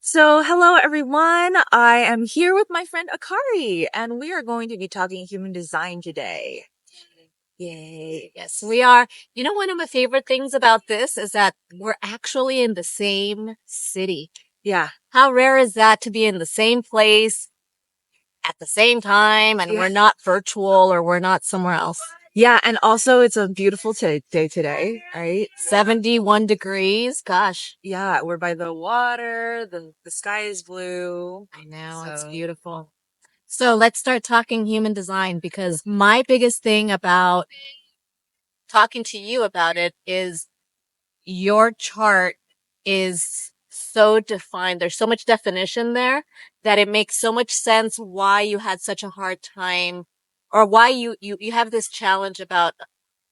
Hello everyone. I am here with my friend Akari, and we are going to be talking human design today. Yay. Yes, we are. You know, one of my favorite things about this is that we're actually in the same city. Yeah. How rare is that to be in the same place at the same time and Yeah. we're not virtual or we're not somewhere else? Yeah, and also it's a beautiful day today, right? 71 degrees. Gosh, Yeah, we're by the water, the sky is blue. I know it's So, beautiful. So let's start talking human design because my biggest thing about talking to you about it is your chart is so defined. There's so much definition there that it makes so much sense why you had such a hard time or why you have this challenge about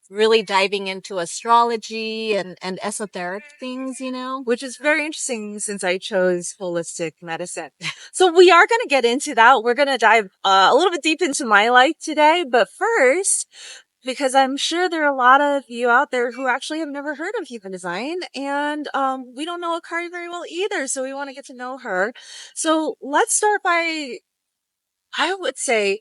really diving into astrology and esoteric things, you know? which is very interesting since I chose holistic medicine. So we are going to get into that. We're going to dive a little bit deep into my life today, but first, because I'm sure there are a lot of you out there who actually have never heard of human design, and we don't know Akari very well either, so we want to get to know her. So let's start by, I would say,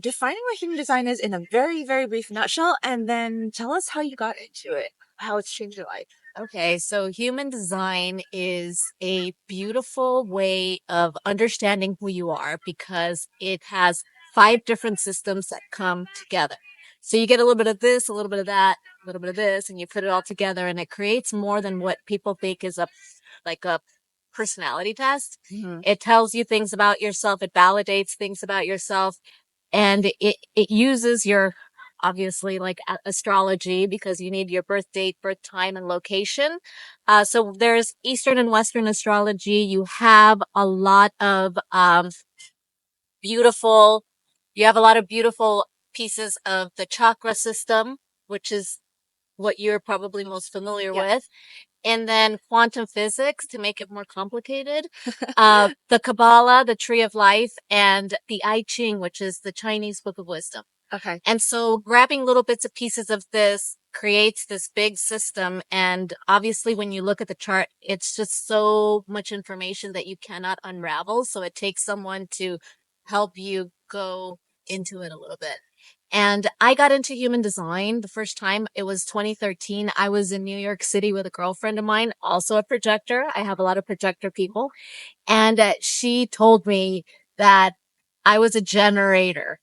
defining what human design is in a very, very brief nutshell, and then tell us how you got into it, how it's changed your life. Okay, so human design is a beautiful way of understanding who you are because it has five different systems that come together. So you get a little bit of this, a little bit of that, a little bit of this, and you put it all together and it creates more than what people think is a personality test. Mm-hmm. It tells you things about yourself, it validates things about yourself, and it uses your obviously like astrology because you need your birth date, birth time, and location. So there's Eastern and Western astrology. You have a lot of beautiful. You have a lot of beautiful pieces of the chakra system, which is what you're probably most familiar Yeah. with. And then quantum physics to make it more complicated. The Kabbalah, the Tree of Life, and the I Ching, which is the Chinese Book of Wisdom. Okay. And so grabbing little bits and pieces of this creates this big system. And obviously, when you look at the chart, it's just so much information that you cannot unravel. So it takes someone to help you go into it a little bit. And I got into human design the first time. It was 2013. I was in New York City with a girlfriend of mine, also a projector. I have a lot of projector people. And she told me that I was a generator,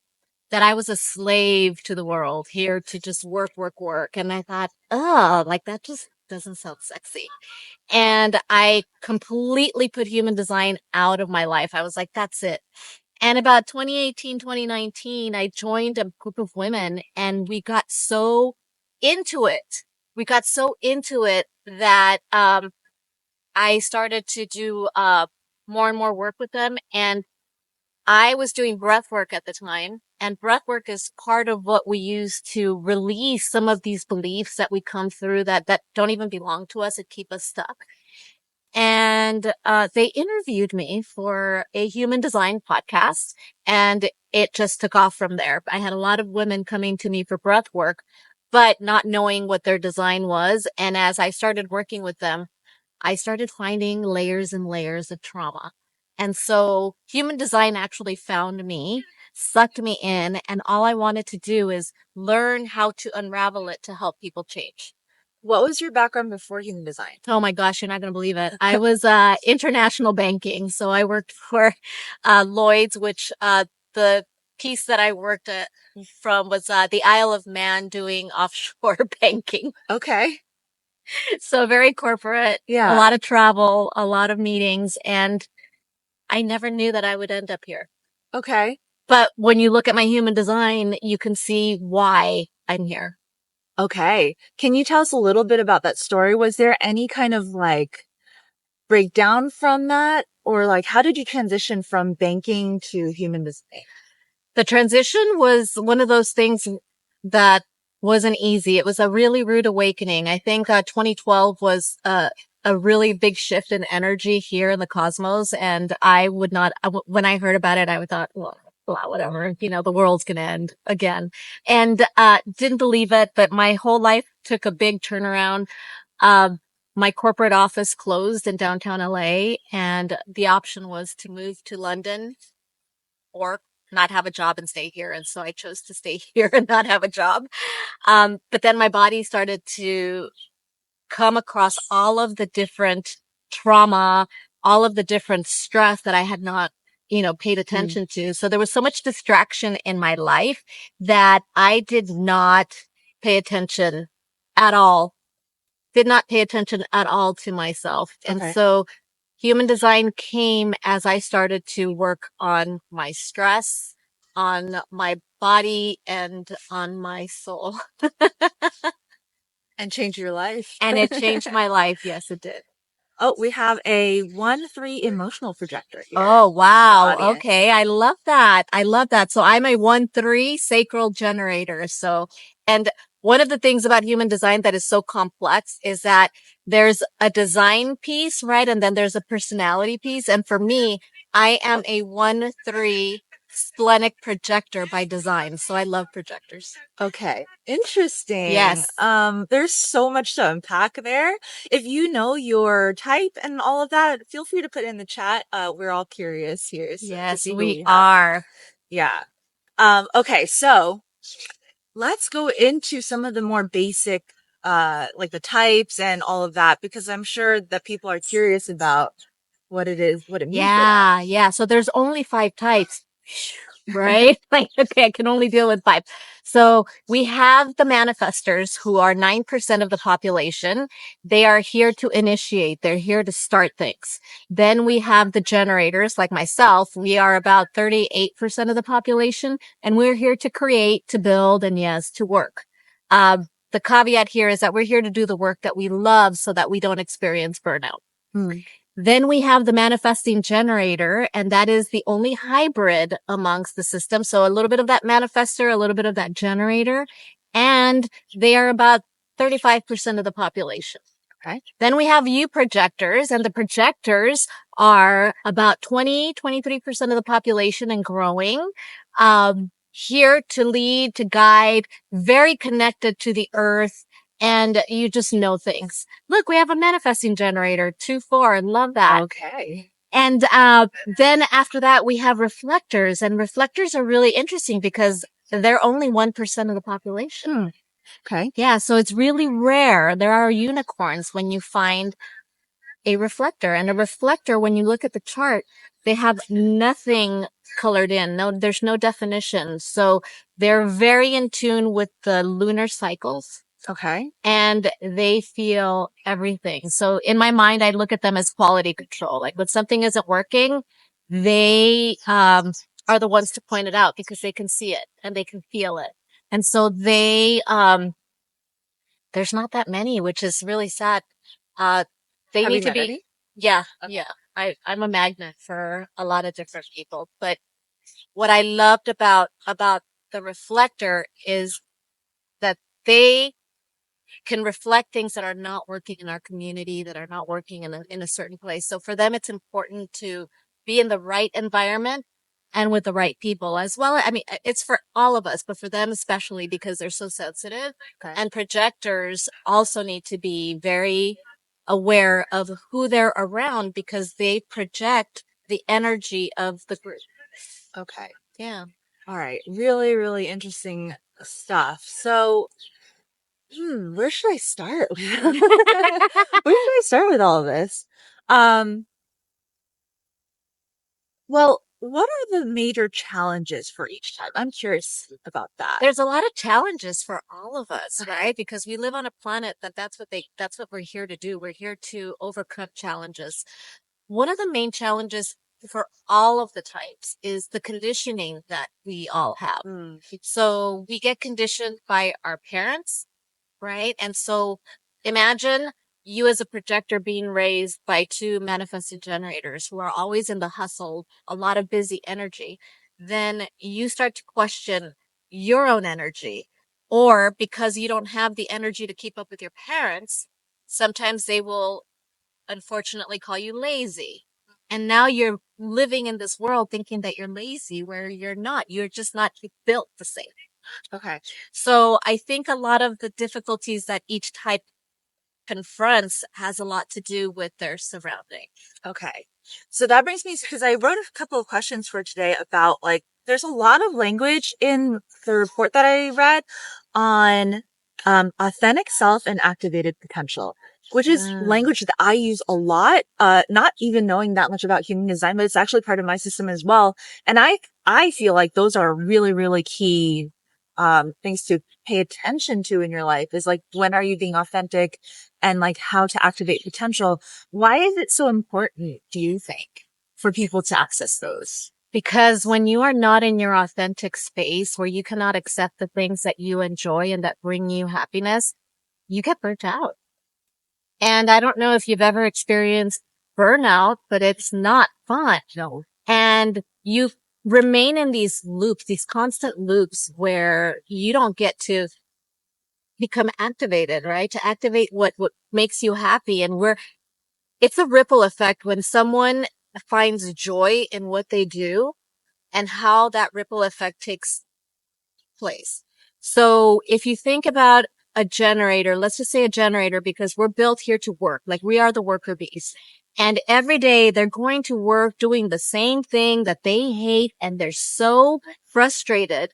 that I was a slave to the world, here to just work, work, work. And I thought, oh, like that just doesn't sound sexy. And I completely put human design out of my life. I was like, that's it. And about 2018, 2019, I joined a group of women and we got so into it. We got so into it that I started to do more and more work with them. And I was doing breath work at the time. And breath work is part of what we use to release some of these beliefs that we come through that don't even belong to us and keep us stuck. And they interviewed me for a human design podcast, and it just took off from there. I had a lot of women coming to me for breath work, but not knowing what their design was. And as I started working with them, I started finding layers and layers of trauma. And so human design actually found me, sucked me in, and all I wanted to do is learn how to unravel it to help people change. What was your background before human design? Oh my gosh, you're not going to believe it. I was international banking. So I worked for Lloyd's, which the piece that I worked at from was the Isle of Man doing offshore banking. Okay. So very corporate, a Yeah. lot of travel, a lot of meetings, and I never knew that I would end up here. Okay. But when you look at my human design, you can see why I'm here. Okay. Can you tell us a little bit about that story? Was there any kind of like breakdown from that? Or like, how did you transition from banking to human design? The transition was one of those things that wasn't easy. It was a really rude awakening. I think 2012 was a really big shift in energy here in the cosmos. And I would not, when I heard about it, I thought, well, blah, whatever, you know, the world's going to end again. And didn't believe it, but my whole life took a big turnaround. Um, my corporate office closed in downtown LA, and the option was to move to London or not have a job and stay here. And so I chose to stay here and not have a job. But then my body started to come across all of the different trauma, all of the different stress that I had not, paid attention to. So there was so much distraction in my life that I did not pay attention at all, did not pay attention at all to myself. And Okay. so human design came as I started to work on my stress, on my body, and on my soul. And change your life. And it changed my life. Yes, it did. Oh, we have a 1-3 emotional projector here Oh, in the wow. audience. Okay. I love that. I love that. So I'm a 1-3 sacral generator. So, and one of the things about human design that is so complex is that there's a design piece, right? And then there's a personality piece. And for me, I am a 1-3 splenic projector by design. So I love projectors. Okay, interesting. Yes. There's so much to unpack there. If you know your type and all of that, feel free to put it in the chat. We're all curious here to Yes, see who we we have. are. Yeah. Okay, so let's go into some of the more basic, like the types and all of that, because I'm sure that people are curious about what it is, what it means for them. Yeah, yeah. So there's only 5 types, right? Like, okay, I can only deal with 5. So we have the manifestors who are 9% of the population. They are here to initiate. They're here to start things. Then we have the generators like myself. We are about 38% of the population, and we're here to create, to build, and yes, to work. The caveat here is that we're here to do the work that we love so that we don't experience burnout. Hmm. Then we have the manifesting generator, and that is the only hybrid amongst the system. So a little bit of that manifestor, a little bit of that generator, and they are about 35% of the population. Okay. Then we have U projectors, and the projectors are about 23% of the population and growing. Here to lead, to guide, very connected to the earth, and you just know things. Look, we have a manifesting generator, 2-4, and love that. Okay. And then after that, we have reflectors, and reflectors are really interesting because they're only 1% of the population. Hmm. Okay. Yeah, so it's really rare. There are unicorns when you find a reflector. And a reflector, when you look at the chart, they have nothing colored in. No, there's no definition. So they're very in tune with the lunar cycles Okay. and they feel everything. So in my mind, I look at them as quality control. Like when something isn't working, they are the ones to point it out because they can see it and they can feel it. And so there's not that many, which is really sad. Uh, they Have need you to met be, any? yeah, Okay. yeah. I'm a magnet for a lot of different people. But what I loved about the reflector is that they can reflect things that are not working in our community, that are not working in a certain place. So for them, it's important to be in the right environment and with the right people as well. I mean, it's for all of us, but for them especially because they're so sensitive. Okay. And projectors also need to be very aware of who they're around because they project the energy of the group. Okay. Yeah. All right. Really, really interesting stuff. So, where should I start? Where should I start with all of this? Um, well, what are the major challenges for each type? I'm curious about that. There's a lot of challenges for all of us, right? Because we live on a planet that's what we're here to do. We're here to overcome challenges. One of the main challenges for all of the types is the conditioning that we all have. Mm, So we get conditioned by our parents, right? And so imagine you as a projector being raised by two manifested generators who are always in the hustle, a lot of busy energy. Then you start to question your own energy. Or because you don't have the energy to keep up with your parents, sometimes they will unfortunately call you lazy. And now you're living in this world thinking that you're lazy where you're not. You're just not built the same. okay. So I think a lot of the difficulties that each type confronts has a lot to do with their surrounding. Okay. So that brings me, because I wrote a couple of questions for today about like, there's a lot of language in the report that I read on authentic self and activated potential, which is Mm. language that I use a lot, not even knowing that much about human design, but it's actually part of my system as well. And I feel like those are really, really key things to pay attention to in your life is like, when are you being authentic and like how to activate potential? Why is it so important, do you think, for people to access those? Because when you are not in your authentic space where you cannot accept the things that you enjoy and that bring you happiness, you get burnt out. And I don't know if you've ever experienced burnout, but it's not fun. No. And you remain in these loops, these constant loops where you don't get to become activated, right? To activate what makes you happy. And it's a ripple effect when someone finds joy in what they do and how that ripple effect takes place. So if you think about a generator, let's just say a generator, because we're built here to work, like we are the worker bees. And every day they're going to work doing the same thing that they hate and they're so frustrated.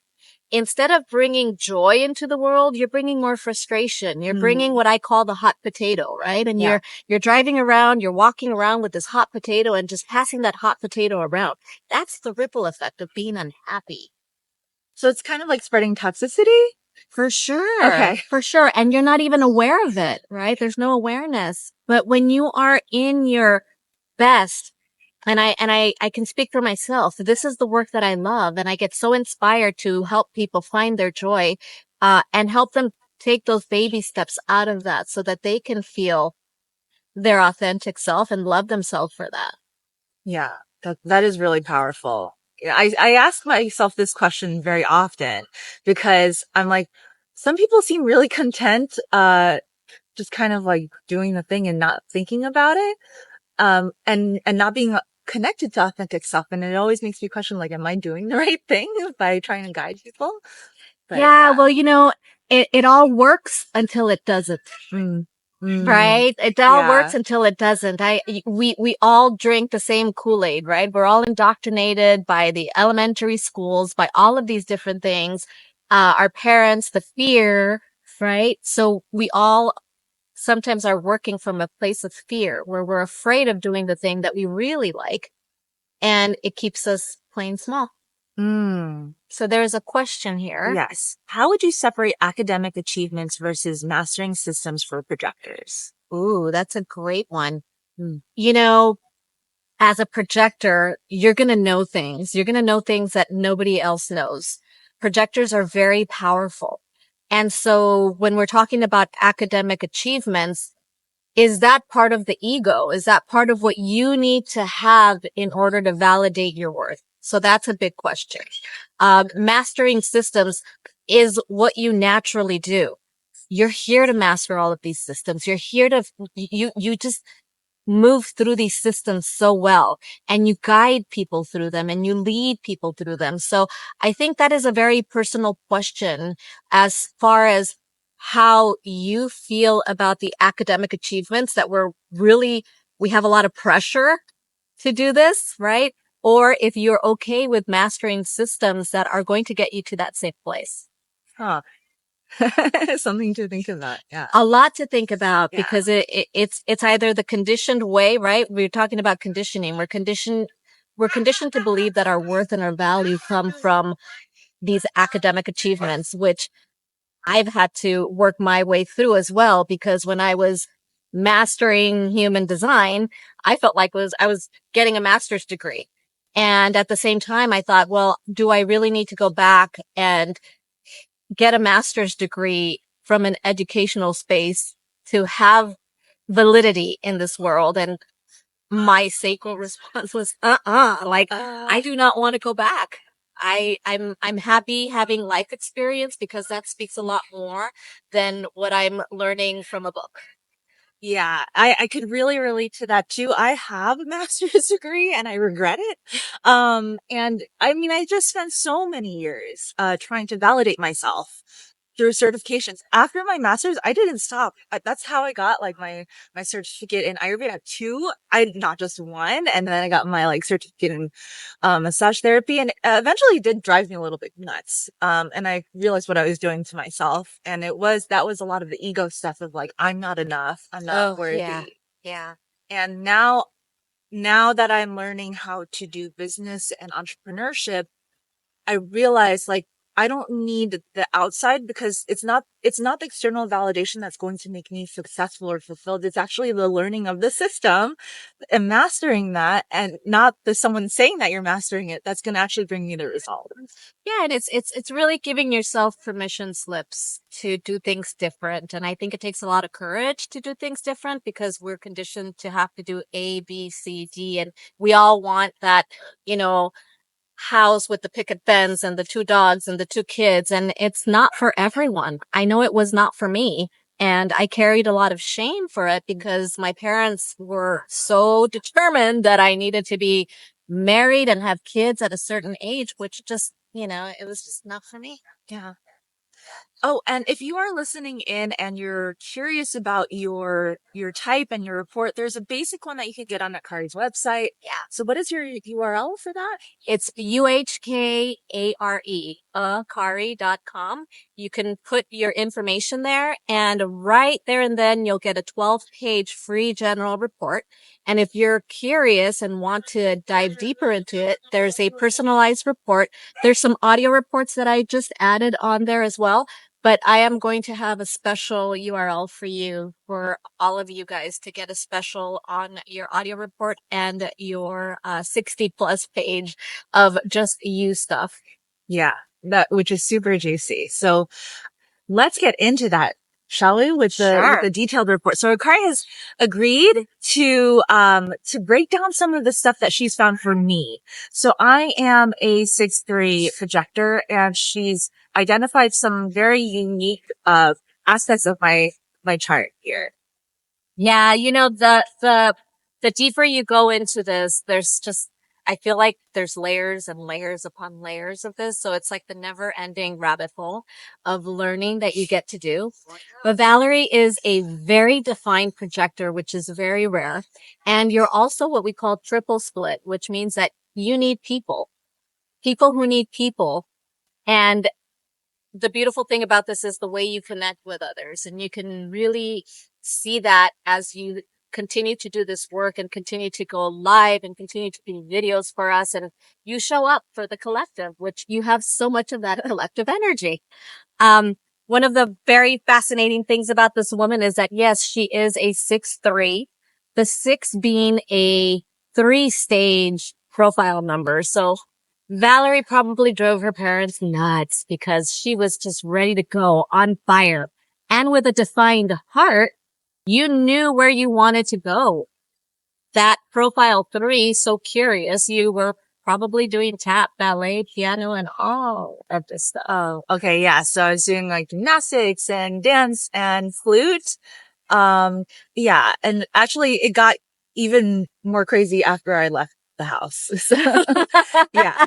Instead of bringing joy into the world, you're bringing more frustration. You're bringing what I call the hot potato, right? And Yeah. you're driving around, you're walking around with this hot potato and just passing that hot potato around. That's the ripple effect of being unhappy. So it's kind of like spreading toxicity? For sure. Okay. For sure. And you're not even aware of it, right? There's no awareness. But when you are in your best, and I can speak for myself, this is the work that I love. And I get so inspired to help people find their joy, and help them take those baby steps out of that so that they can feel their authentic self and love themselves for that. Yeah, that is really powerful. Yeah, I ask myself this question very often because I'm like, some people seem really content, just kind of like doing the thing and not thinking about it, and not being connected to authentic self. And it always makes me question, like, am I doing the right thing by trying to guide people? But Yeah. yeah. Well, it all works until it doesn't. Mm, mm, Right? It all works yeah. until it doesn't. We all drink the same Kool-Aid, right? We're all indoctrinated by the elementary schools, by all of these different things. Our parents, the fear, right? So we all sometimes are working from a place of fear where we're afraid of doing the thing that we really like, and it keeps us playing small. Mm. So there's a question here. Yes. How would you separate academic achievements versus mastering systems for projectors? Ooh, that's a great one. Mm. You know, as a projector, you're going to know things. You're going to know things that nobody else knows. Projectors are very powerful. And so when we're talking about academic achievements, is that part of the ego? Is that part of what you need to have in order to validate your worth? So that's a big question. Mastering systems is what you naturally do. You're here to master all of these systems. You're here to, you just move through these systems so well, and you guide people through them and you lead people through them. So I think that is a very personal question as far as how you feel about the academic achievements that we have a lot of pressure to do this, right? Or if you're okay with mastering systems that are going to get you to that same place. Huh. Something to think about. Yeah. A lot to think about Yeah. because it's either the conditioned way, right? We're talking about conditioning. We're conditioned to believe that our worth and our value come from these academic achievements, which I've had to work my way through as well, because when I was mastering human design, I felt like I was getting a master's degree. And at the same time, I thought, well, do I really need to go back and get a master's degree from an educational space to have validity in this world? And my sacral response was, like, I do not want to go back. I'm happy having life experience because that speaks a lot more than what I'm learning from a book. Yeah, I could really relate to that too. I have a master's degree and I regret it. And I mean, I just spent so many years, trying to validate myself through certifications. After my master's, I didn't stop. That's how I got like my certificate in Ayurveda too. I not just one, and then I got my like certificate in massage therapy, and eventually it did drive me a little bit nuts. And I realized what I was doing to myself, and that was a lot of the ego stuff of like I'm not enough, I'm not Oh, yeah. worthy. Yeah. And now that I'm learning how to do business and entrepreneurship, I realize like I don't need the outside because it's not the external validation that's going to make me successful or fulfilled. It's actually the learning of the system and mastering that, and not the someone saying that you're mastering it that's going to actually bring you the result. Yeah, and it's really giving yourself permission slips to do things different. And I think it takes a lot of courage to do things different because we're conditioned to have to do A, B, C, D, and we all want that, you know, house with the picket fence and the two dogs and the two kids. And it's not for everyone. I know it was not for me. And I carried a lot of shame for it because my parents were so determined that I needed to be married and have kids at a certain age, which just, it was just not for me. Yeah. Oh, and if you are listening in and you're curious about your type and your report, there's a basic one that you can get on Akary's website. Yeah. So what is your URL for that? It's Uhkare, Akary.com. You can put your information there, and right there and then you'll get a 12-page free general report. And if you're curious and want to dive deeper into it, there's a personalized report. There's some audio reports that I just added on there as well. But I am going to have a special URL for you, for all of you guys, to get a special on your audio report and your 60 plus page of just you stuff. Yeah, which is super juicy. So let's get into that, shall we? With the detailed report. So Akary has agreed to break down some of the stuff that she's found for me. So I am a 6'3" projector, and she's identified some very unique aspects of my chart here. Yeah, the deeper you go into this, I feel like there's layers and layers upon layers of this. So it's like the never ending rabbit hole of learning that you get to do. But Valerie is a very defined projector, which is very rare. And you're also what we call triple split, which means that you need people who need people. And the beautiful thing about this is the way you connect with others, and you can really see that as you continue to do this work and continue to go live and continue to do videos for us, and you show up for the collective, which you have so much of that collective energy. Um, One of the very fascinating things about this woman is that, yes, she is a 6'3", the 6 being a 3-stage profile number. So Valerie probably drove her parents nuts because she was just ready to go, on fire. And with a defined heart, you knew where you wanted to go. That profile 3, so curious, you were probably doing tap, ballet, piano, and all of this stuff. Oh, okay. Yeah. So I was doing like gymnastics and dance and flute. Yeah. And actually it got even more crazy after I left the house. So, yeah.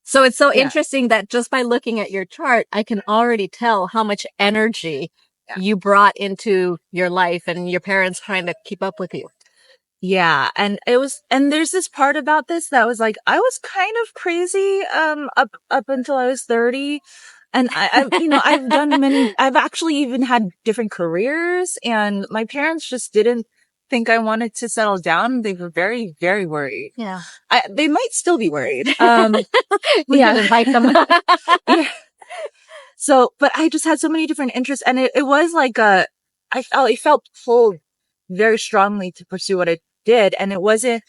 So it's so Yeah. interesting that just by looking at your chart, I can already tell how much energy you brought into your life and your parents trying to keep up with you. Yeah. And there's this part about this that was like, I was kind of crazy, up until I was 30. And I've actually even had different careers, and my parents just didn't think I wanted to settle down. They were very, very worried. Yeah. They might still be worried. We can invite them. Yeah. So, but I just had so many different interests, and it was like I felt pulled very strongly to pursue what I did, and it wasn't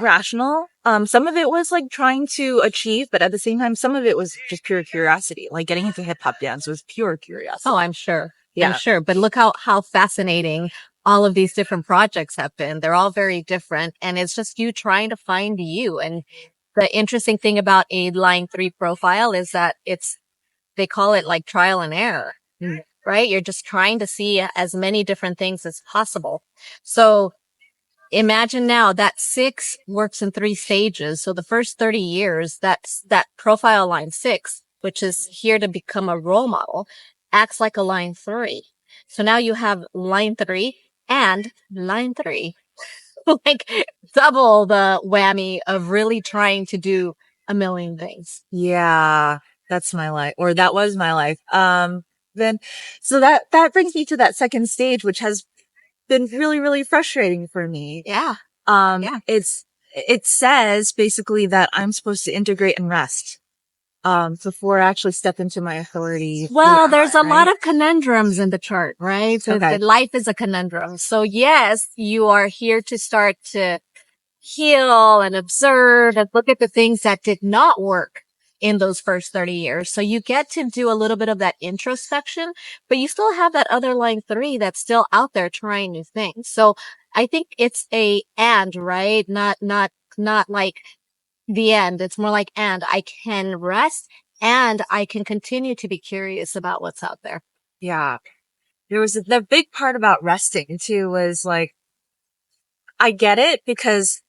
rational. Some of it was like trying to achieve, but at the same time, some of it was just pure curiosity. Like getting into hip hop dance was pure curiosity. Oh, I'm sure. Yeah. I'm sure. But look how fascinating all of these different projects have been. They're all very different, and it's just you trying to find you. And the interesting thing about a line 3 profile is that they call it like trial and error, right? You're just trying to see as many different things as possible. So imagine now that 6 works in 3 stages. So the first 30 years, that's that profile line 6, which is here to become a role model, acts like a line 3. So now you have line 3 and line 3. Like double the whammy of really trying to do a million things. Yeah, that's my life, or that was my life. Then, so that brings me to that second stage, which has been really, really frustrating for me. Yeah. Yeah. It says basically that I'm supposed to integrate and rest, before I actually step into my authority. Well, there's a lot Right? of conundrums in the chart, right? So Okay. the life is a conundrum. So yes, you are here to start to heal and observe and look at the things that did not work in those first 30 years. So you get to do a little bit of that introspection, but you still have that other line 3 that's still out there trying new things. So I think it's right? Not like the end. It's more like, and I can rest and I can continue to be curious about what's out there. Yeah. There was the big part about resting too was like, I get it because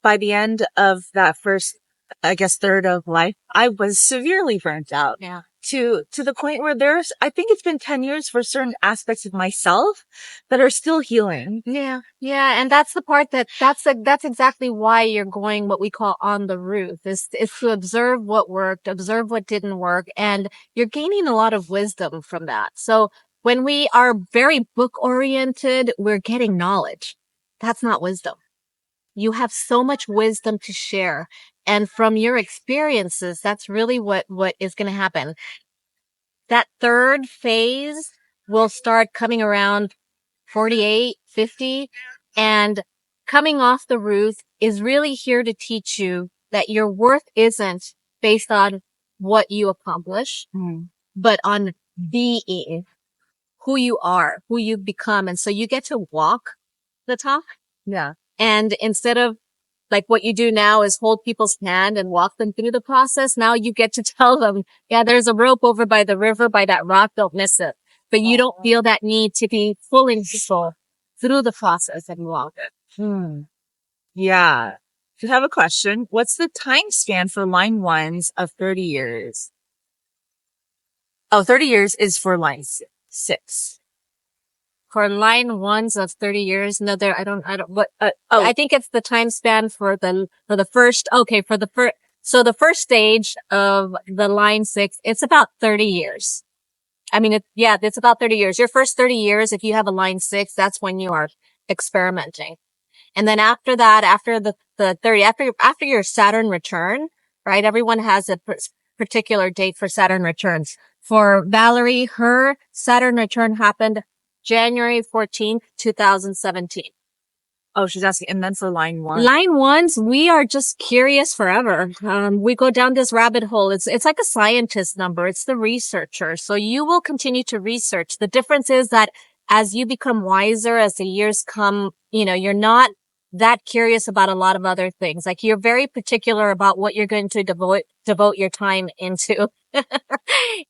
by the end of that first, I guess, third of life, I was severely burnt out. Yeah. To the point where I think it's been 10 years for certain aspects of myself that are still healing. Yeah. Yeah. And that's the part that's exactly why you're going what we call on the roof is to observe what worked, observe what didn't work. And you're gaining a lot of wisdom from that. So when we are very book oriented, we're getting knowledge. That's not wisdom. You have so much wisdom to share. And from your experiences, that's really what is going to happen. That third phase will start coming around 48, 50, and coming off the roof is really here to teach you that your worth isn't based on what you accomplish, but on being who you are, who you've become. And so you get to walk the talk. Yeah. And instead of like what you do now is hold people's hand and walk them through the process. Now you get to tell them, yeah, there's a rope over by the river, by that rock. Don't miss it. But you don't feel that need to be pulling people through the process any longer. Yeah. I have a question. What's the time span for line ones of 30 years? Oh, 30 years is for line six. For line ones of 30 years, no, there, but, Oh, I think it's the time span for the first, okay, so the first stage of the line 6, it's about 30 years. I mean, it's about 30 years. Your first 30 years, if you have a line 6, that's when you are experimenting. And then after that, after the 30, after your Saturn return, right? Everyone has a particular date for Saturn returns. For Valerie, her Saturn return happened January 14th, 2017. oh, she's asking. And then for line one. Line ones, we are just curious forever. We go down this rabbit hole. It's like a scientist number. It's the researcher. So you will continue to research. The difference is that as you become wiser, as the years come, you're not that curious about a lot of other things. Like you're very particular about what you're going to devote your time into.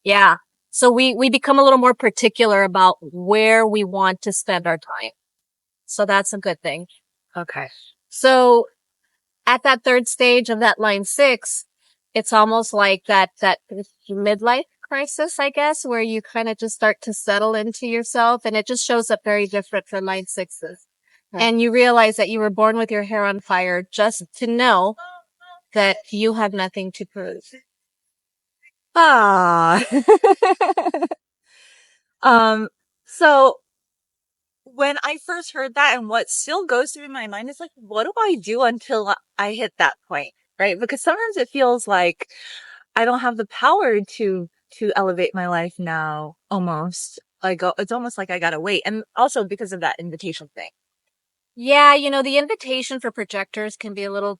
Yeah. So we become a little more particular about where we want to spend our time. So that's a good thing. Okay. So at that third stage of that line 6, it's almost like that midlife crisis, I guess, where you kind of just start to settle into yourself, and it just shows up very different for line 6s. Right. And you realize that you were born with your hair on fire just to know that you have nothing to prove. Ah. So when I first heard that, and what still goes through my mind is like, what do I do until I hit that point? Right? Because sometimes it feels like I don't have the power to elevate my life now, almost. It's almost like I gotta wait. And also because of that invitation thing. Yeah, the invitation for projectors can be a little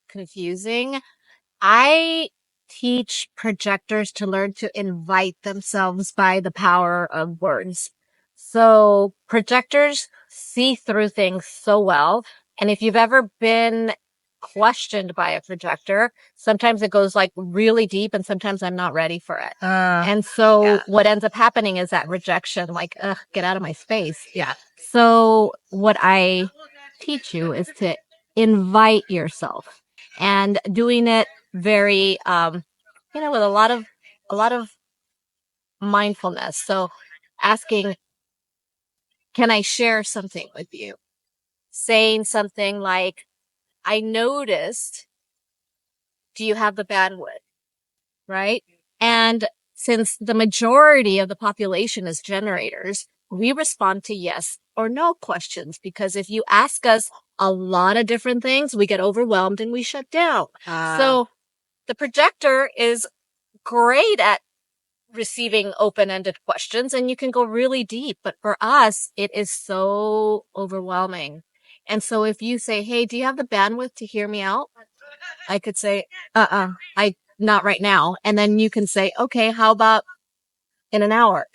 confusing. I teach projectors to learn to invite themselves by the power of words. So projectors see through things so well. And if you've ever been questioned by a projector, sometimes it goes like really deep and sometimes I'm not ready for it. And so Yeah. what ends up happening is that rejection, like, ugh, get out of my space. Yeah. So what I teach you is to invite yourself and doing it very, with a lot of mindfulness. So asking, can I share something with you? Saying something like, I noticed, do you have the bandwidth? Right? And since the majority of the population is generators, we respond to yes or no questions, because if you ask us a lot of different things, we get overwhelmed and we shut down. So the projector is great at receiving open-ended questions and you can go really deep. But for us, it is so overwhelming. And so if you say, hey, do you have the bandwidth to hear me out? I could say, I not right now. And then you can say, okay, how about in an hour?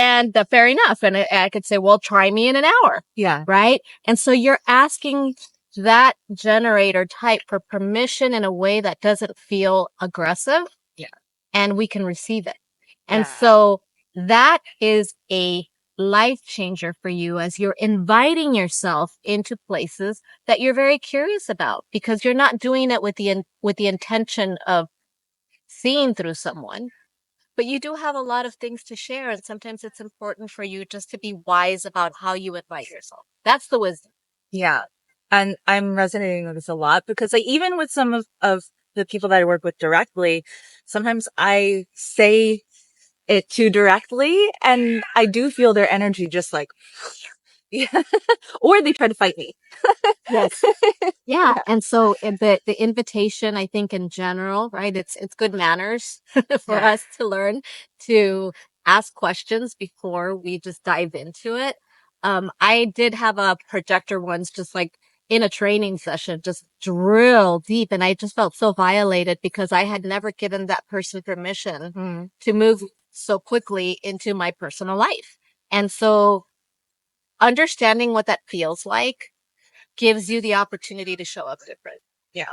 And fair enough. And I could say, well, try me in an hour. Yeah. Right. And so you're asking that generator type for permission in a way that doesn't feel aggressive. Yeah. And we can receive it. And Yeah. so that is a life changer for you as you're inviting yourself into places that you're very curious about, because you're not doing it with the intention of seeing through someone, but you do have a lot of things to share. And sometimes it's important for you just to be wise about how you invite yourself. That's the wisdom. Yeah. And I'm resonating with this a lot because like even with some of the people that I work with directly, sometimes I say it too directly and I do feel their energy just like, yeah. Or they try to fight me. Yes. Yeah. And so the invitation, I think in general, right? It's good manners for us to learn to ask questions before we just dive into it. I did have a projector once, just like in a training session, just drill deep. And I just felt so violated because I had never given that person permission to move so quickly into my personal life. And so understanding what that feels like gives you the opportunity to show up different. Yeah.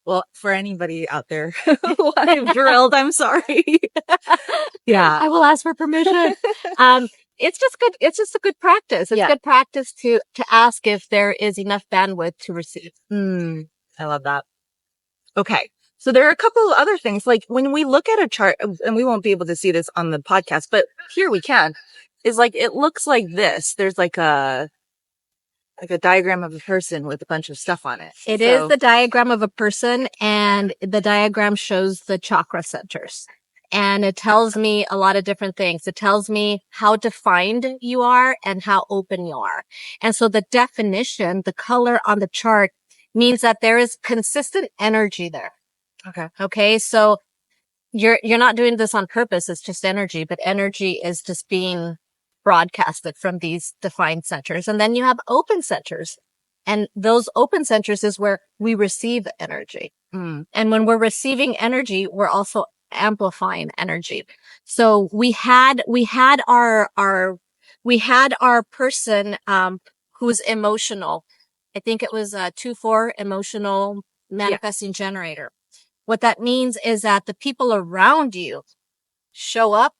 Well, for anybody out there who I've drilled, I'm sorry. Yeah. I will ask for permission. It's just good. It's just a good practice. It's good practice to ask if there is enough bandwidth to receive. I love that. Okay. So there are a couple of other things, like when we look at a chart, and we won't be able to see this on the podcast, but here we can, is like, it looks like this. There's like a diagram of a person with a bunch of stuff on it. It is the diagram of a person, and the diagram shows the chakra centers. And it tells me a lot of different things. It tells me how defined you are and how open you are. And so the definition, the color on the chart, means that there is consistent energy there. Okay. Okay. So you're not doing this on purpose. It's just energy, but energy is just being broadcasted from these defined centers. And then you have open centers. And those open centers is where we receive energy. And when we're receiving energy, we're also amplifying energy. So we had our person, who's emotional. I think it was a 2-4 emotional manifesting generator. What that means is that the people around you show up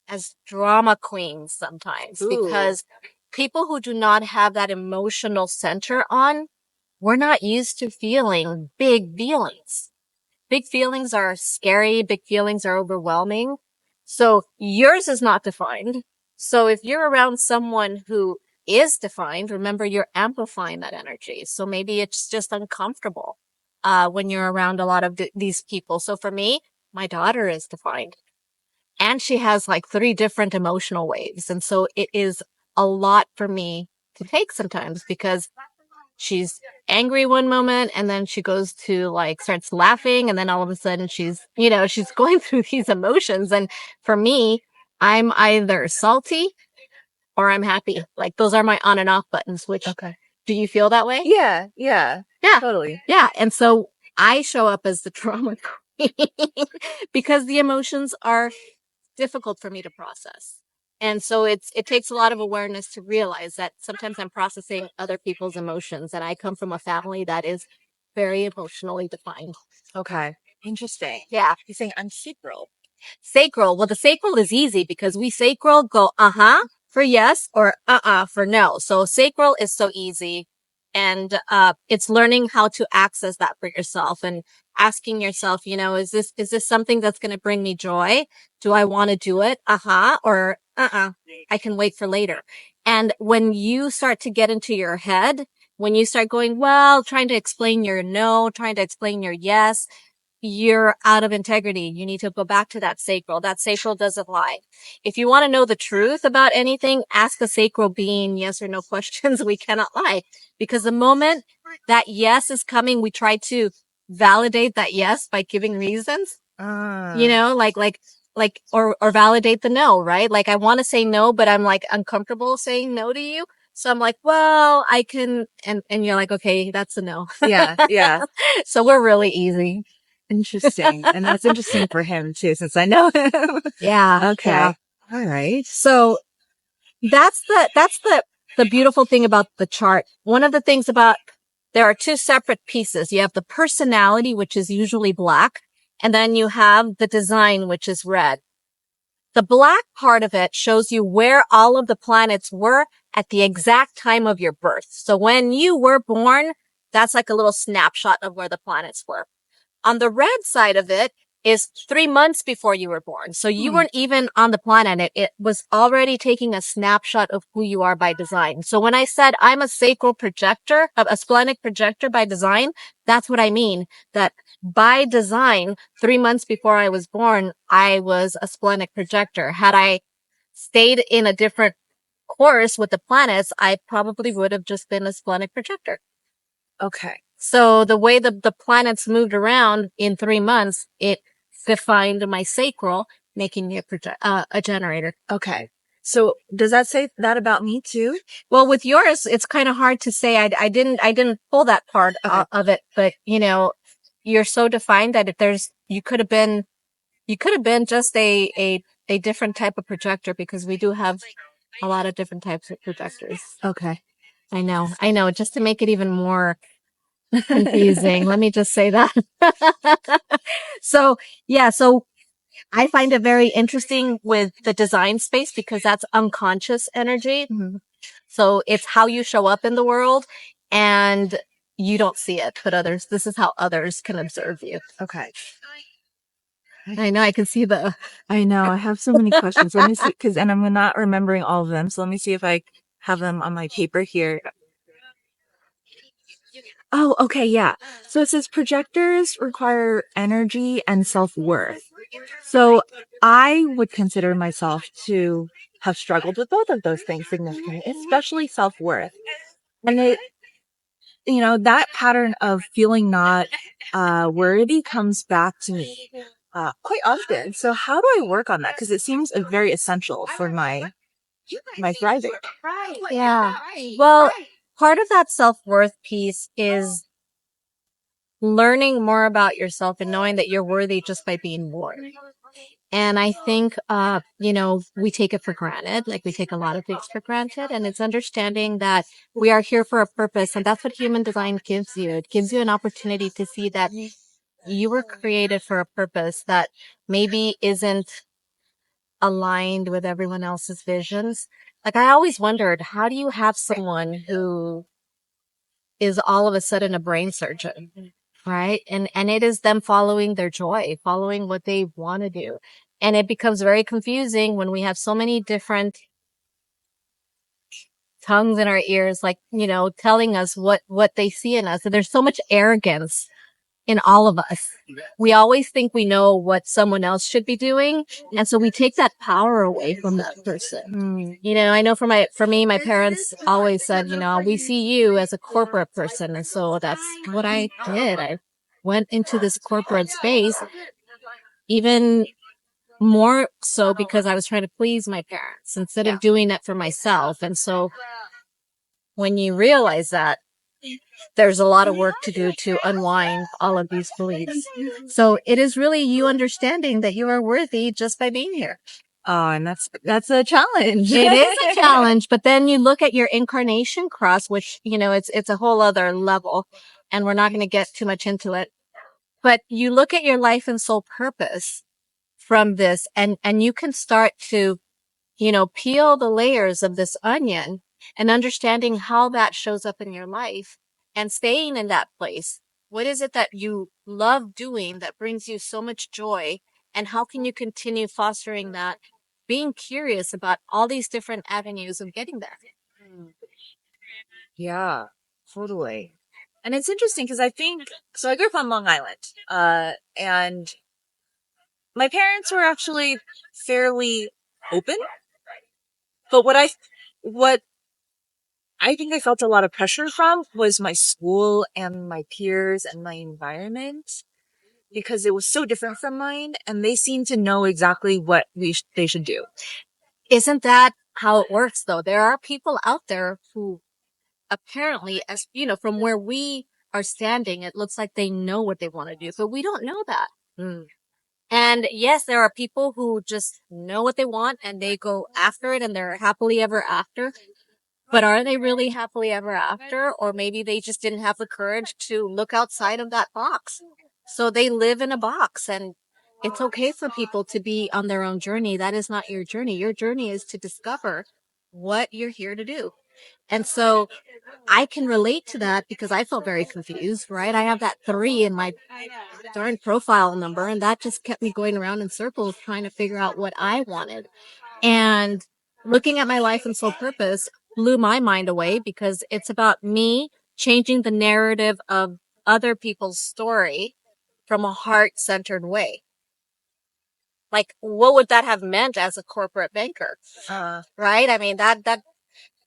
as drama queens sometimes. Because people who do not have that emotional center on, we're not used to feeling big feelings. Big feelings are scary. Big feelings are overwhelming. So yours is not defined. So if you're around someone who is defined, remember you're amplifying that energy. So maybe it's just uncomfortable when you're around a lot of these people. So for me, my daughter is defined. And she has like 3 different emotional waves. And so it is a lot for me to take sometimes, because she's angry one moment and then she goes to like starts laughing. And then all of a sudden she's going through these emotions. And for me, I'm either salty or I'm happy. Like those are my on and off buttons, which do you feel that way? Yeah. Yeah. Totally. Yeah. And so I show up as the drama queen because the emotions are difficult for me to process. And so it takes a lot of awareness to realize that sometimes I'm processing other people's emotions. And I come from a family that is very emotionally defined. Okay. Interesting. Yeah. You're saying I'm sacral. Sacral. Well, the sacral is easy because we sacral go for yes or for no. So sacral is so easy. And it's learning how to access that for yourself and asking yourself, is this something that's going to bring me joy? Do I want to do it? Or I can wait for later. And when you start to get into your head, when you start going, well, trying to explain your no, trying to explain your yes, you're out of integrity. You need to go back to that sacral. That sacral doesn't lie. If you want to know the truth about anything, ask a sacral being yes or no questions. We cannot lie, because the moment that yes is coming, we try to validate that yes by giving reasons, or validate the no, right? Like, I want to say no, but I'm like uncomfortable saying no to you. So I'm like, well, I can, and you're like, okay, that's a no. Yeah. Yeah. So we're really easy. Interesting. And that's interesting for him too, since I know him. Yeah. Okay. Yeah. All right. So that's the beautiful thing about the chart. One of the things about, there are two separate pieces. You have the personality, which is usually black, and then you have the design, which is red. The black part of it shows you where all of the planets were at the exact time of your birth. So when you were born, that's like a little snapshot of where the planets were. On the red side of it is 3 months before you were born. So you weren't even on the planet. It was already taking a snapshot of who you are by design. So when I said I'm a sacral projector, a splenic projector by design, that's what I mean. That by design, 3 months before I was born, I was a splenic projector. Had I stayed in a different course with the planets, I probably would have just been a splenic projector. Okay. So the way the planets moved around in 3 months, it defined my sacral, making me a generator. Okay. So does that say that about me too? Well, with yours, it's kind of hard to say. I didn't pull that part of it, but you're so defined that if you could have been just a different type of projector, because we do have a lot of different types of projectors. Okay. I know, just to make it even more confusing. Let me just say that. So I find it very interesting with the design space, because that's unconscious energy. Mhm. So it's how you show up in the world, and you don't see it, but this is how others can observe you. Okay. I know, I can see I know. I have so many questions. Let me see, and I'm not remembering all of them. So let me see if I have them on my paper here. Oh, okay. Yeah. So it says projectors require energy and self-worth. So I would consider myself to have struggled with both of those things significantly, especially self-worth. And that pattern of feeling not worthy comes back to me quite often. So how do I work on that? Because it seems very essential for my thriving. Yeah. Well, part of that self-worth piece is learning more about yourself and knowing that you're worthy just by being born. And I think, we take it for granted. Like, we take a lot of things for granted, and it's understanding that we are here for a purpose. And that's what human design gives you. It gives you an opportunity to see that you were created for a purpose that maybe isn't aligned with everyone else's visions. Like, I always wondered, how do you have someone who is all of a sudden a brain surgeon, right? And it is them following their joy, following what they want to do. And it becomes very confusing when we have so many different tongues in our ears, like, telling us what they see in us. And there's so much arrogance in all of us. We always think we know what someone else should be doing. And so we take that power away from that person. I know for me, my parents always said, we see you as a corporate person. And so that's what I did. I went into this corporate space, even more so because I was trying to please my parents instead of doing it for myself. And so when you realize that, there's a lot of work to do to unwind all of these beliefs. So it is really you understanding that you are worthy just by being here. Oh, and that's a challenge. It is a challenge, but then you look at your incarnation cross, which, it's a whole other level, and we're not going to get too much into it. But you look at your life and soul purpose from this, and you can start to, peel the layers of this onion and understanding how that shows up in your life. and staying in that place. What is it that you love doing that brings you so much joy? And how can you continue fostering that? Being curious about all these different avenues of getting there. Mm. Yeah, totally. And it's interesting because I think so. I grew up on Long Island, and my parents were actually fairly open. But what I think I felt a lot of pressure from was my school and my peers and my environment because it was so different from mine, and they seemed to know exactly what they should do. Isn't that how it works though? There are people out there who apparently, as you know, from where we are standing, it looks like they know what they want to do, but we don't know that. Mm. And yes, there are people who just know what they want and they go after it and they're happily ever after. But are they really happily ever after? Or maybe they just didn't have the courage to look outside of that box. So they live in a box, and it's okay for people to be on their own journey. That is not your journey. Your journey is to discover what you're here to do. And so I can relate to that because I felt very confused, right? I have that 3 in my darn profile number, and that just kept me going around in circles trying to figure out what I wanted. And looking at my life and soul purpose blew my mind away because it's about me changing the narrative of other people's story from a heart centered way. Like, what would that have meant as a corporate banker? Right? I mean,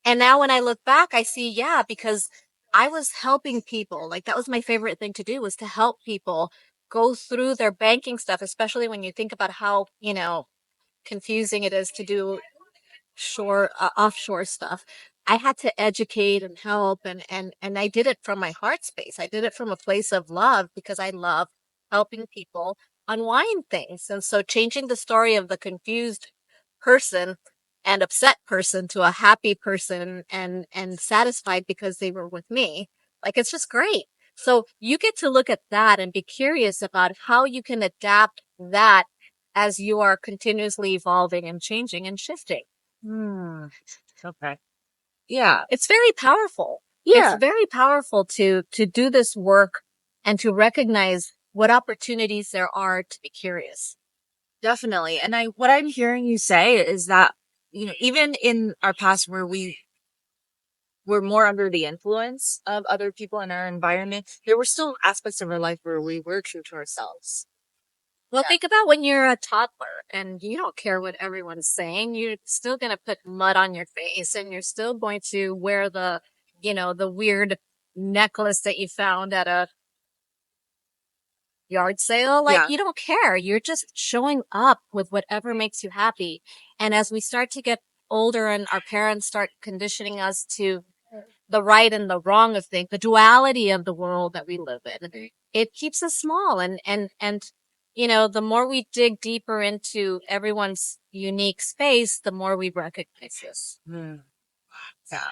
and now when I look back, I see, yeah, because I was helping people. Like, that was my favorite thing to do, was to help people go through their banking stuff, especially when you think about how, confusing it is to do offshore stuff. I had to educate and help, and I did it from my heart space. I did it from a place of love because I love helping people unwind things. And so changing the story of the confused person and upset person to a happy person and satisfied because they were with me, like, it's just great. So you get to look at that and be curious about how you can adapt that as you are continuously evolving and changing and shifting. Hmm. Okay. Yeah. It's very powerful. It's Yeah. very powerful to do this work and to recognize what opportunities there are to be curious. Definitely. And what I'm hearing you say is that, even in our past where we were more under the influence of other people in our environment, there were still aspects of our life where we were true to ourselves. Well, think about when you're a toddler and you don't care what everyone's saying. You're still going to put mud on your face and you're still going to wear the weird necklace that you found at a yard sale. Like, Yeah. you don't care. You're just showing up with whatever makes you happy. And as we start to get older and our parents start conditioning us to the right and the wrong of things, the duality of the world that we live in, it keeps us small. And the more we dig deeper into everyone's unique space, the more we recognize this. Hmm. Yeah.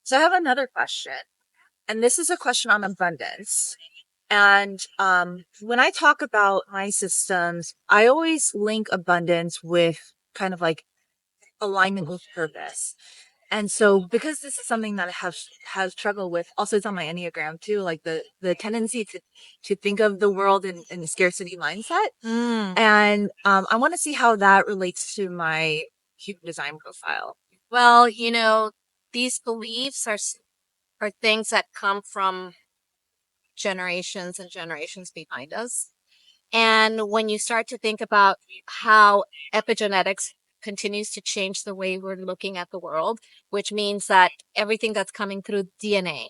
So I have another question, and this is a question on abundance. And when I talk about my systems, I always link abundance with kind of like alignment with purpose. And so because this is something that I have struggled with, also it's on my Enneagram too, like the tendency to think of the world in a scarcity mindset. Mm. And I want to see how that relates to my human design profile. Well, these beliefs are things that come from generations and generations behind us. And when you start to think about how epigenetics continues to change the way we're looking at the world, which means that everything that's coming through DNA,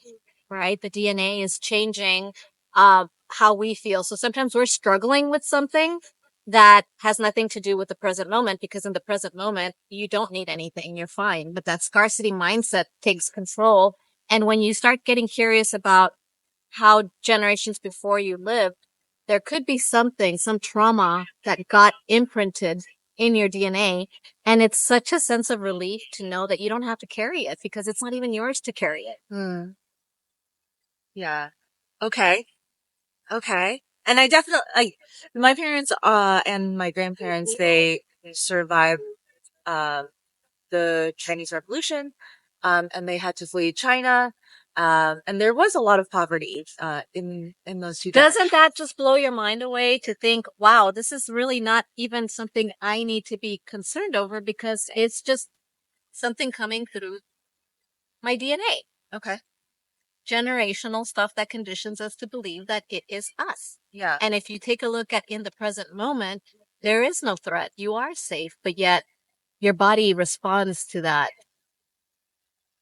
right? The DNA is changing how we feel. So sometimes we're struggling with something that has nothing to do with the present moment, because in the present moment, you don't need anything. You're fine. But that scarcity mindset takes control. And when you start getting curious about how generations before you lived, there could be something, some trauma that got imprinted in your DNA. And it's such a sense of relief to know that you don't have to carry it because it's not even yours to carry it. Hmm. Yeah. Okay. Okay. And I definitely like my parents and my grandparents, they survived um the Chinese Revolution, and they had to flee China. And there was a lot of poverty in those two Doesn't generations. that just blow your mind away to think, wow, this is really not even something I need to be concerned over because it's just something coming through my DNA. Okay. Generational stuff that conditions us to believe that it is us. Yeah. And if you take a look at in the present moment, there is no threat. You are safe, but yet your body responds to that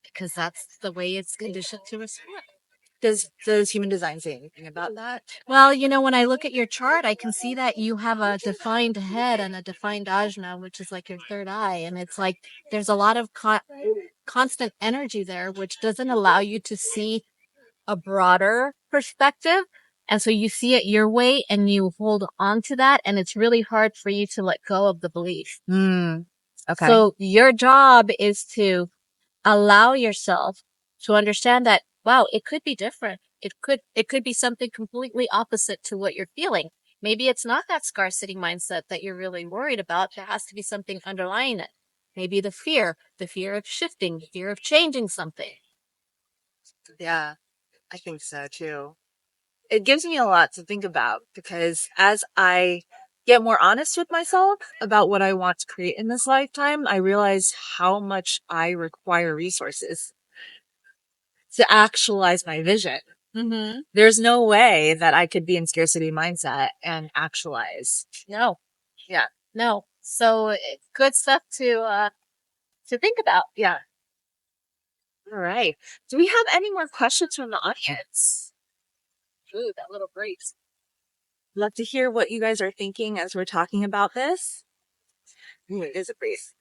because that's the way it's conditioned to respond. Does human design say anything about that? Well, when I look at your chart, I can see that you have a defined head and a defined ajna, which is like your third eye. And it's like there's a lot of constant energy there, which doesn't allow you to see a broader perspective. And so you see it your way and you hold on to that. And it's really hard for you to let go of the belief. Mm, okay. So your job is to allow yourself to understand that, wow, it could be different. It could be something completely opposite to what you're feeling. Maybe it's not that scarcity mindset that you're really worried about. There has to be something underlying it. Maybe the fear of shifting, the fear of changing something. Yeah, I think so too. It gives me a lot to think about because as I get more honest with myself about what I want to create in this lifetime, I realize how much I require resources to actualize my vision. Mm-hmm. There's no way that I could be in scarcity mindset and actualize. No, Yeah. no. So good stuff to think about. Yeah. All right. Do we have any more questions from the audience? Ooh, that little breeze. Love to hear what you guys are thinking as we're talking about this. Ooh, it is a breeze.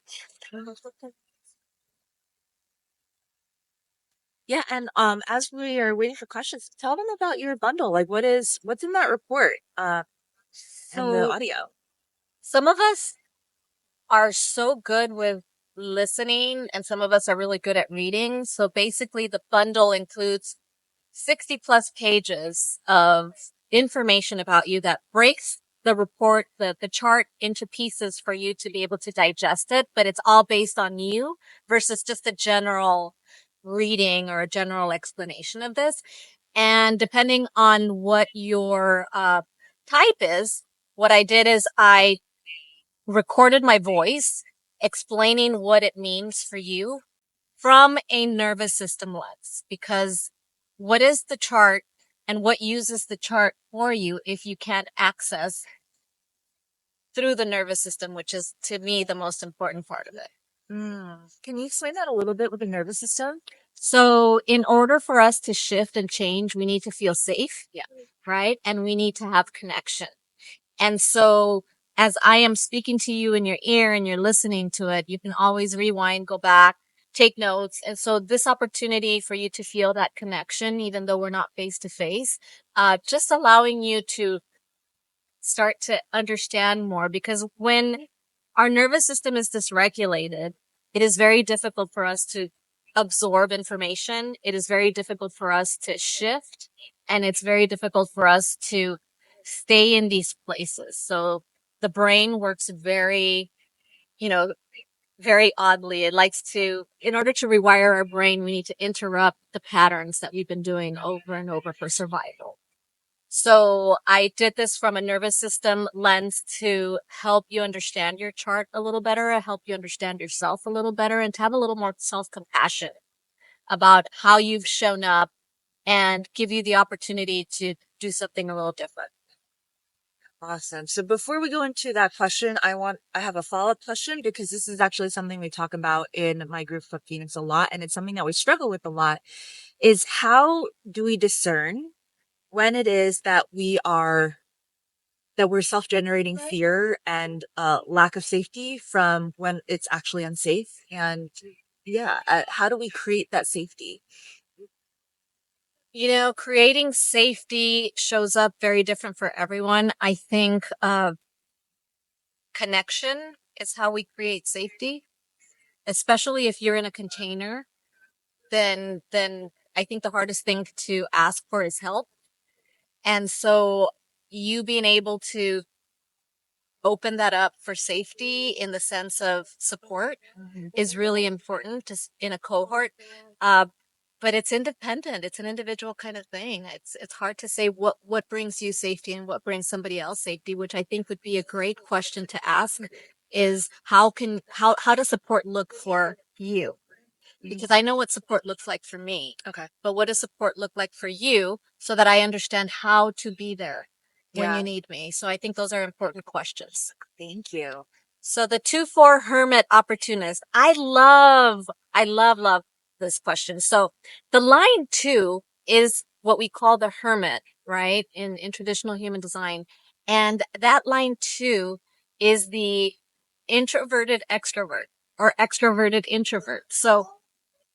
Yeah, and as we are waiting for questions, tell them about your bundle. Like what's in that report? And the So audio. some of us are so good with listening and some of us are really good at reading. So basically the bundle includes 60 plus pages of information about you that breaks the report, the chart into pieces for you to be able to digest it, but it's all based on you versus just a general reading or a general explanation of this. And depending on what your type is, what I did is I recorded my voice explaining what it means for you from a nervous system lens. Because what is the chart and what uses the chart for you if you can't access through the nervous system, which is to me the most important part of it. Can you explain that a little bit with the nervous system? So in order for us to shift and change, we need to feel safe. Yeah. Right. And we need to have connection. And so as I am speaking to you in your ear and you're listening to it, you can always rewind, go back, take notes. And so this opportunity for you to feel that connection, even though we're not face to face, just allowing you to start to understand more, because when our nervous system is dysregulated, it is very difficult for us to absorb information. It is very difficult for us to shift, and it's very difficult for us to stay in these places. So the brain works very, you know, very oddly. It likes to, in order to rewire our brain, we need to interrupt the patterns that we've been doing over and over for survival. So I did this from a nervous system lens to help you understand your chart a little better, help you understand yourself a little better, and to have a little more self-compassion about how you've shown up and give you the opportunity to do something a little different. Awesome. So before we go into that question, I have a follow-up question because this is actually something we talk about in my group of Phoenix a lot, and it's something that we struggle with a lot, is how do we discern when it is that we're self-generating fear and lack of safety from when it's actually unsafe? And yeah, how do we create that safety? Creating safety shows up very different for everyone. I think connection is how we create safety, especially if you're in a container. Then I think the hardest thing to ask for is help. And so you being able to open that up for safety in the sense of support is really important in a cohort. Uh, but it's independent. It's an individual kind of thing. It's hard to say what brings you safety and what brings somebody else safety, which I think would be a great question to ask is how does support look for you? Because I know what support looks like for me. Okay. But what does support look like for you so that I understand how to be there when Yeah. you need me? So I think those are important questions. Thank you. So the 2-4 hermit opportunist. I love this question. So the line 2 is what we call the hermit, right? In traditional human design. And that line 2 is the introverted extrovert or extroverted introvert. So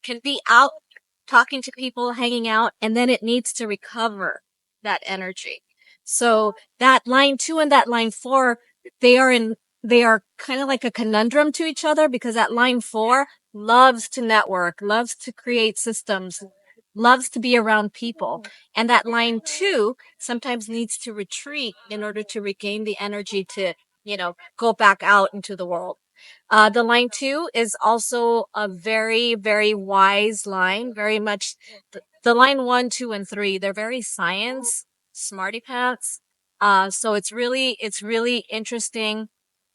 can be out talking to people, hanging out, and then it needs to recover that energy. So that line 2 and that line 4, they are in, they are kind of like a conundrum to each other because that line 4 loves to network, loves to create systems, loves to be around people. And that line 2 sometimes needs to retreat in order to regain the energy to, go back out into the world. The line 2 is also a very, very wise line. Very much the line 1, 2, and 3. They're very science, smarty pants. So it's really interesting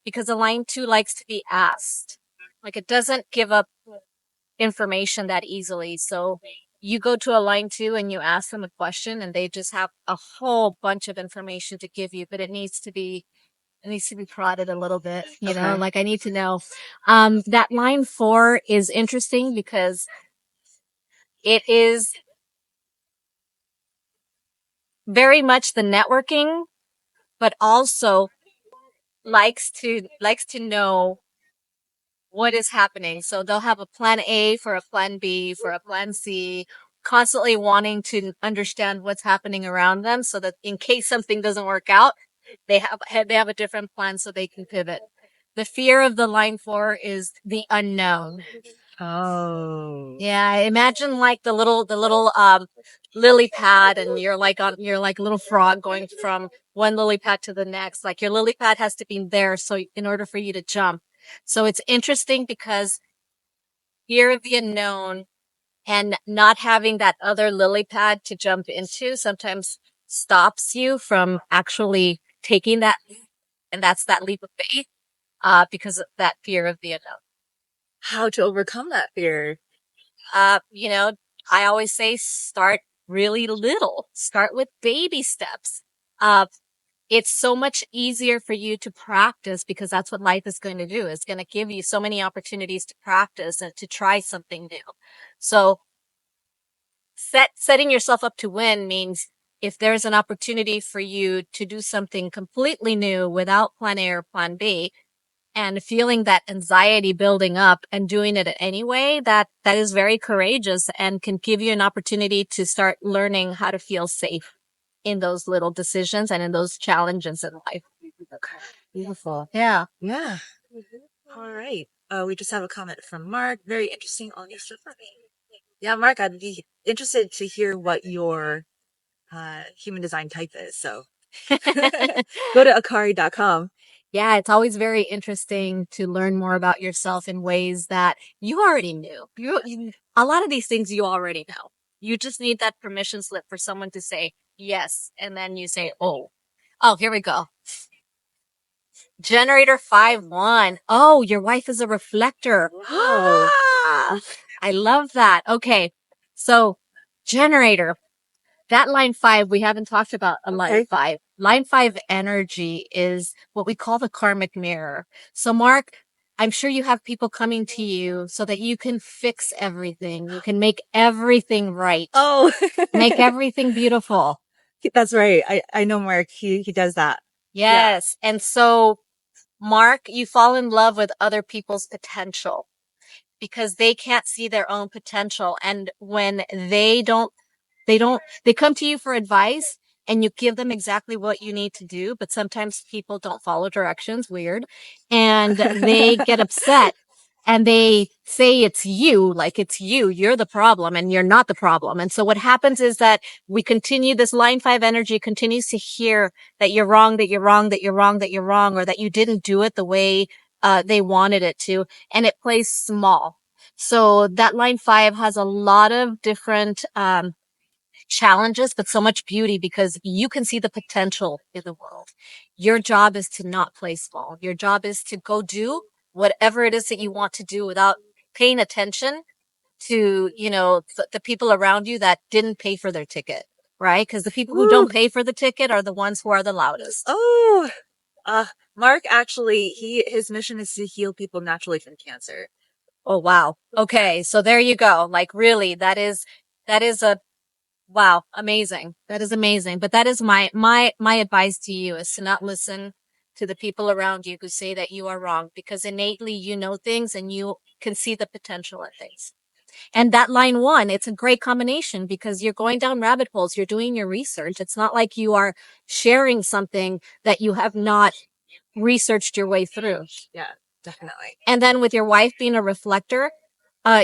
because the line 2 likes to be asked. Like it doesn't give up information that easily. So you go to a line 2 and you ask them a question and they just have a whole bunch of information to give you, but it needs to be prodded a little bit, Okay. like I need to know. That line 4 is interesting because it is very much the networking, but also likes to know what is happening. So they'll have a plan A for a plan B for a plan C, constantly wanting to understand what's happening around them so that in case something doesn't work out, they have a different plan so they can pivot. The fear of the line 4 is the unknown. Oh. Yeah, imagine like the little lily pad and you're like a little frog going from one lily pad to the next. Like your lily pad has to be there so in order for you to jump. So it's interesting because fear of the unknown and not having that other lily pad to jump into sometimes stops you from actually taking that and that's that leap of faith because of that fear of the unknown. How to overcome that fear. Uh, you know, I always say start really little. Start with baby steps. Uh, it's so much easier for you to practice because that's what life is going to do. It's going to give you so many opportunities to practice and to try something new. So setting yourself up to win means if there's an opportunity for you to do something completely new without plan A or plan B, and feeling that anxiety building up and doing it anyway, that is very courageous and can give you an opportunity to start learning how to feel safe in those little decisions and in those challenges in life. Okay. Beautiful. Yeah. Yeah. All right. We just have a comment from Mark. Very interesting on your stuff for me. Yeah, Mark, I'd be interested to hear what your human design type is. So go to akari.com. Yeah, it's always very interesting to learn more about yourself in ways that you already knew. A lot of these things you already know. You just need that permission slip for someone to say yes, and then you say, oh, here we go. Generator 5-1. Oh, your wife is a reflector. Wow. I love that. Okay. So, generator, that line 5, we haven't talked about a line Okay. 5. Line 5 energy is what we call the karmic mirror. So, Mark, I'm sure you have people coming to you so that you can fix everything. You can make everything right, Oh, make everything beautiful. that's right. I know Mark. He does that. Yeah. Yes. And so, Mark, you fall in love with other people's potential because they can't see their own potential. And when they come to you for advice and you give them exactly what you need to do, but sometimes people don't follow directions, weird, and they get upset and they say it's you, like it's you're the problem and you're not the problem. And so what happens is that we continue, this line 5 energy continues to hear that you're wrong, that you're wrong, that you're wrong, that you're wrong, or that you didn't do it the way they wanted it to. And it plays small. So that line 5 has a lot of different challenges, but so much beauty because you can see the potential in the world. Your job is to not play small. Your job is to go do whatever it is that you want to do without paying attention to, the people around you that didn't pay for their ticket, right? Because the people who Woo. don't pay for the ticket are the ones who are the loudest. Oh, Mark actually, his mission is to heal people naturally from cancer. Oh, wow. Okay. So there you go. Like really, that is a wow, amazing. That is amazing. But that is my advice to you is to not listen to the people around you who say that you are wrong because innately you know things and you can see the potential in things. And that line 1, it's a great combination because you're going down rabbit holes. You're doing your research. It's not like you are sharing something that you have not researched your way through. Yeah, definitely. And then with your wife being a reflector,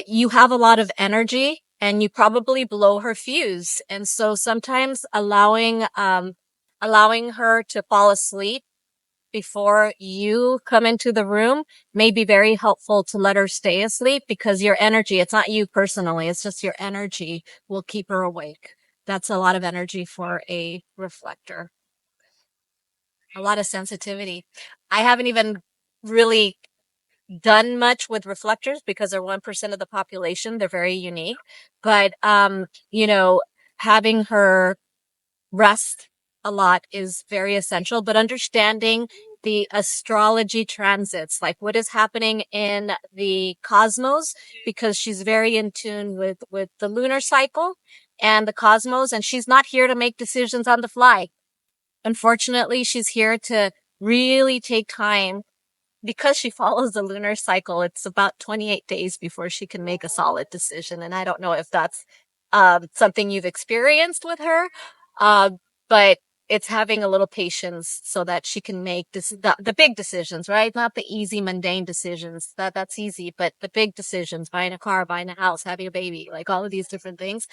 you have a lot of energy and you probably blow her fuse. And so sometimes allowing her to fall asleep before you come into the room may be very helpful to let her stay asleep because your energy, it's not you personally, it's just your energy will keep her awake. That's a lot of energy for a reflector, a lot of sensitivity. I haven't even really done much with reflectors because they're 1% of the population. They're very unique, but, having her rest a lot is very essential, but understanding the astrology transits, like what is happening in the cosmos, because she's very in tune with the lunar cycle and the cosmos, and she's not here to make decisions on the fly. Unfortunately, she's here to really take time because she follows the lunar cycle. It's about 28 days before she can make a solid decision. And I don't know if that's something you've experienced with her, uh, but it's having a little patience so that she can make the big decisions, right? Not the easy, mundane decisions. That's easy, but the big decisions, buying a car, buying a house, having a baby, like all of these different things,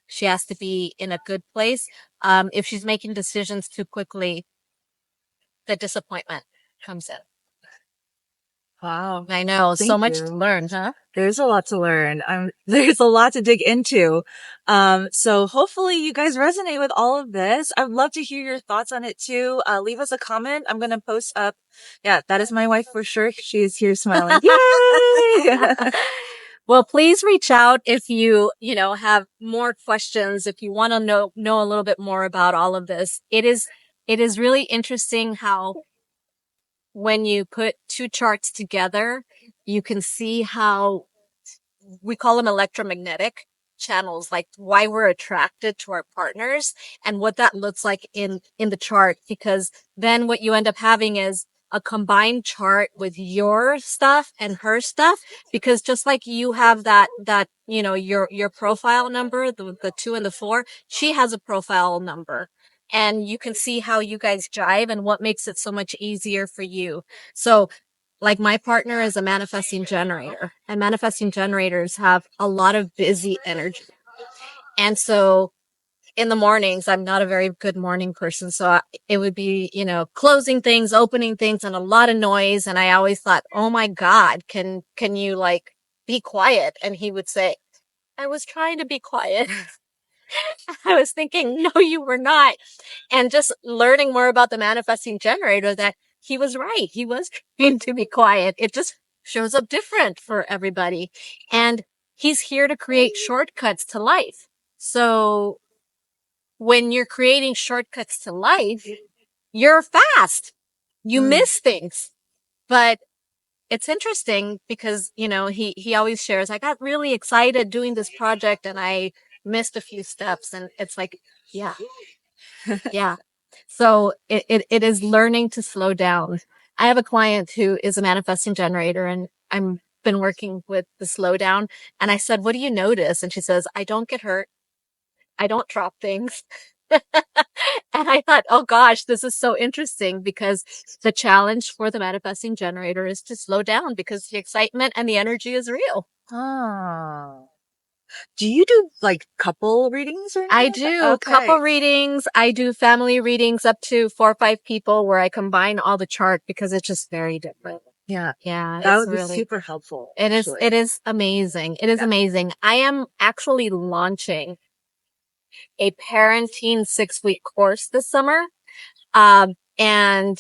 she has to be in a good place. If she's making decisions too quickly, the disappointment comes in. Wow. I know, so Thank much to you. learn, huh? There's a lot to learn. There's a lot to dig into. So hopefully you guys resonate with all of this. I'd love to hear your thoughts on it too. Leave us a comment. I'm going to post up. Yeah, that is my wife for sure. She is here smiling. Yay! Well, please reach out if you have more questions, if you want to know a little bit more about all of this. It is really interesting how when you put two charts together, you can see how we call them electromagnetic channels, like why we're attracted to our partners and what that looks like in the chart. Because then what you end up having is a combined chart with your stuff and her stuff. Because just like you have your profile number, the 2 and the 4, she has a profile number. And you can see how you guys jive and what makes it so much easier for you. So like my partner is a manifesting generator, and manifesting generators have a lot of busy energy. And so in the mornings, I'm not a very good morning person. So it would be, closing things, opening things, and a lot of noise. And I always thought, oh my God, can you like be quiet? And he would say, I was trying to be quiet. I was thinking, no, you were not. And just learning more about the manifesting generator, that he was right. He was trying to be quiet. It just shows up different for everybody. And he's here to create shortcuts to life. So when you're creating shortcuts to life, you're fast. You Mm. miss things. But it's interesting because, he always shares, I got really excited doing this project and I missed a few steps. And it's like, yeah, yeah. So it is learning to slow down. I have a client who is a manifesting generator and I'm been working with the slowdown. And I said, what do you notice? And she says, I don't get hurt. I don't drop things. And I thought, oh gosh, this is so interesting because the challenge for the manifesting generator is to slow down because the excitement and the energy is real. Oh. Do you do like couple readings or I anything like that? do couple Okay. readings. I do family readings up to 4 or 5 people where I combine all the chart because it's just very different. Yeah. Yeah, That it's would be really, super helpful, it actually. is amazing. It is Yeah. amazing. I am actually launching a parenting 6-week course this summer. And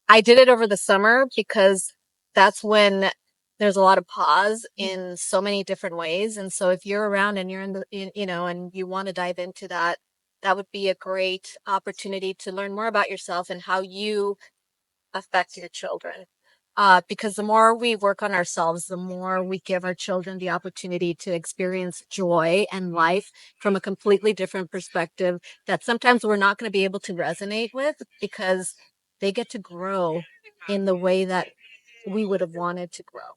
I did it over the summer because that's when there's a lot of pause in so many different ways. And so if you're around and you're and you want to dive into that, that would be a great opportunity to learn more about yourself and how you affect your children. Because the more we work on ourselves, the more we give our children the opportunity to experience joy and life from a completely different perspective that sometimes we're not going to be able to resonate with because they get to grow in the way that we would have wanted to grow.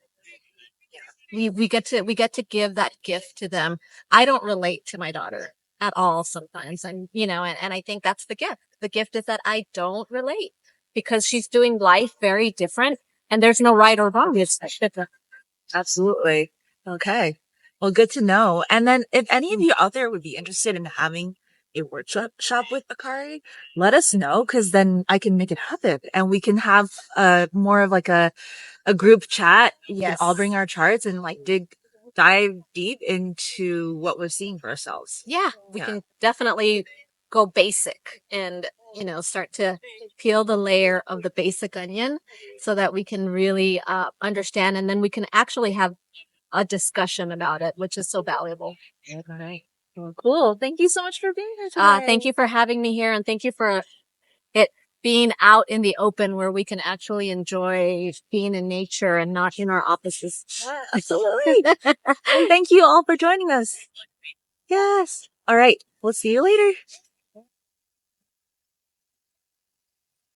We get to give that gift to them. I don't relate to my daughter at all sometimes. And I think that's the gift. The gift is that I don't relate because she's doing life very different and there's no right or wrong. It's different. Absolutely. Okay. Well, good to know. And then if any of you out there would be interested in having a workshop shop with Akari, let us know because then I can make it happen and we can have more of like a group chat. We can all Yes. bring our charts and like dive deep into what we're seeing for ourselves. Yeah, we Yeah. can definitely go basic and, start to peel the layer of the basic onion so that we can really understand and then we can actually have a discussion about it, which is so valuable. Okay. Well, cool. Thank you so much for being here Thank today. you for having me here and thank you for it being out in the open where we can actually enjoy being in nature and not in our offices. Yeah, absolutely. And thank you all for joining us. Yes. All right. We'll see you later.